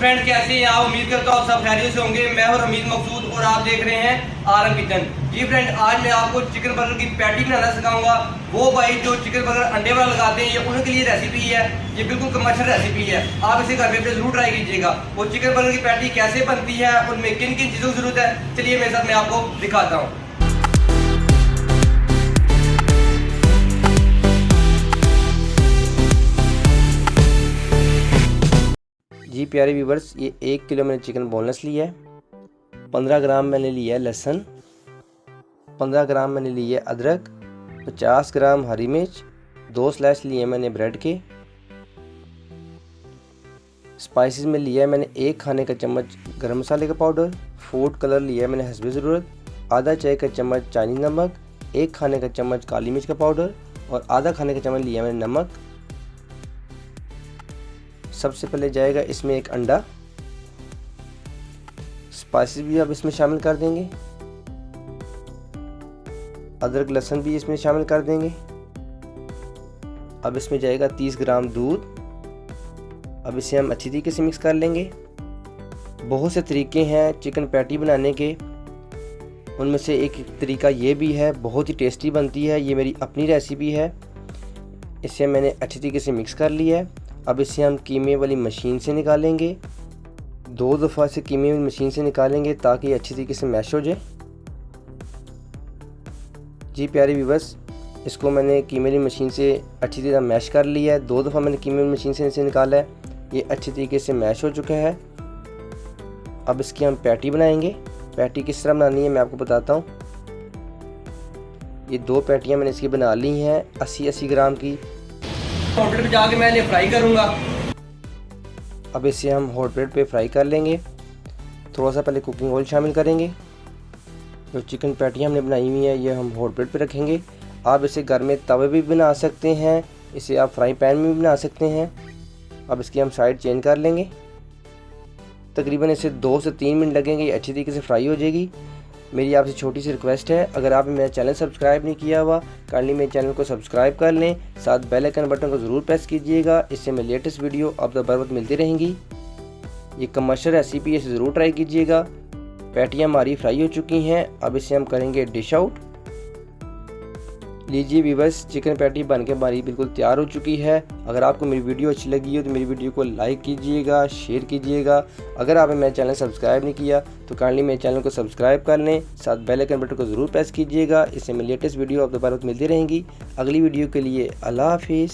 Friend, कैसे हैं आप? उम्मीद करता हूँ आप सब खैरियत से होंगे। मैं हूँ हमीद मकसूद और आप देख रहे हैं आलम किचन। जी फ्रेंड, आज मैं आपको चिकन बर्गर की पैटी बनाना सिखाऊंगा। वो भाई जो चिकन बर्गर अंडे वाला लगाते हैं, ये उनके लिए रेसिपी है। ये बिल्कुल कमर्शियल रेसिपी है, आप इसे घर पे जरूर ट्राई कीजिएगा। वो चिकन बर्गर की पैटी कैसे बनती है, उनमें किन किन चीज़ों की जरूरत है, चलिए मेरे साथ मैं आपको दिखाता हूँ। जी प्यारे व्यूवर्स, ये 1 किलो मैंने चिकन बोनलेस लिया है। 15 ग्राम मैंने लिया है लहसुन, 15 ग्राम मैंने लिया है अदरक, 50 ग्राम हरी मिर्च, 2 स्लाइस लिए मैंने ब्रेड के। स्पाइसेस में लिया है मैंने 1 खाने का चम्मच गरम मसाले का पाउडर, फूड कलर लिया है मैंने हस्बे ज़रूरत, आधा चाय का चम्मच चाइनीज़ नमक, 1 खाने का चम्मच काली मिर्च का पाउडर और आधा खाने का चम्मच लिया मैंने नमक। सबसे पहले जाएगा इसमें एक अंडा। स्पाइसेस भी अब इसमें शामिल कर देंगे, अदरक लहसुन भी इसमें शामिल कर देंगे। अब इसमें जाएगा 30 ग्राम दूध। अब इसे हम अच्छी तरीके से मिक्स कर लेंगे। बहुत से तरीके हैं चिकन पैटी बनाने के, उनमें से एक तरीका ये भी है, बहुत ही टेस्टी बनती है। ये मेरी अपनी रेसिपी है। इसे मैंने अच्छी तरीके से मिक्स कर लिया है। अब इसे हम कीमे वाली मशीन से निकालेंगे। 2 दफ़ा से कीमे वाली मशीन से निकालेंगे ताकि अच्छी तरीके से मैश हो जाए। जी प्यारे व्यूवर्स, इसको मैंने कीमे वाली मशीन से अच्छी तरह मैश कर लिया है। 2 दफ़ा मैंने कीमे वाली मशीन से इसे निकाला है। ये अच्छी तरीके से मैश हो चुका है। अब इसकी हम पैटी बनाएंगे। पैटी किस तरह बनानी है मैं आपको बताता हूँ। ये 2 पैटियाँ मैंने इसकी बना ली हैं 80-80 ग्राम की। हॉट प्लेट पे जाके मैं इन्हें फ्राई करूँगा। अब इसे हम हॉट प्लेट पे फ्राई कर लेंगे। थोड़ा सा पहले कुकिंग ऑयल शामिल करेंगे। जो चिकन पैटियाँ हमने बनाई हुई हैं, ये हम हॉट प्लेट पे रखेंगे। आप इसे घर में तवे भी बना सकते हैं, इसे आप फ्राई पैन में भी बना सकते हैं। अब इसकी हम साइड चेंज कर लेंगे। तकरीबन इसे 2 से 3 मिनट लगेंगे, ये अच्छी तरीके से फ्राई हो जाएगी। मेरी आपसे छोटी सी रिक्वेस्ट है, अगर आपने मेरा चैनल सब्सक्राइब नहीं किया हुआ, काइंडली मेरे चैनल को सब्सक्राइब कर लें, साथ बेल आइकन बटन को ज़रूर प्रेस कीजिएगा। इससे मैं लेटेस्ट वीडियो आप तक बर वक्त मिलती रहेंगी। ये कमर्शियल रेसिपी है, इसे ज़रूर ट्राई कीजिएगा। पैटियाँ हमारी फ्राई हो चुकी हैं। अब इसे हम करेंगे डिश आउट। लीजिए व्यूवर्स, चिकन पैटी बनके हमारी बिल्कुल तैयार हो चुकी है। अगर आपको मेरी वीडियो अच्छी लगी हो तो मेरी वीडियो को लाइक कीजिएगा, शेयर कीजिएगा। अगर आपने मेरा चैनल सब्सक्राइब नहीं किया तो काइंडली मेरे चैनल को सब्सक्राइब कर लें, साथ बेल आइकन बटन को ज़रूर प्रेस कीजिएगा। इससे मैं लेटेस्ट वीडियो आप दोबारा मिलती रहेंगी। अगली वीडियो के लिए अल्लाह हाफिज़।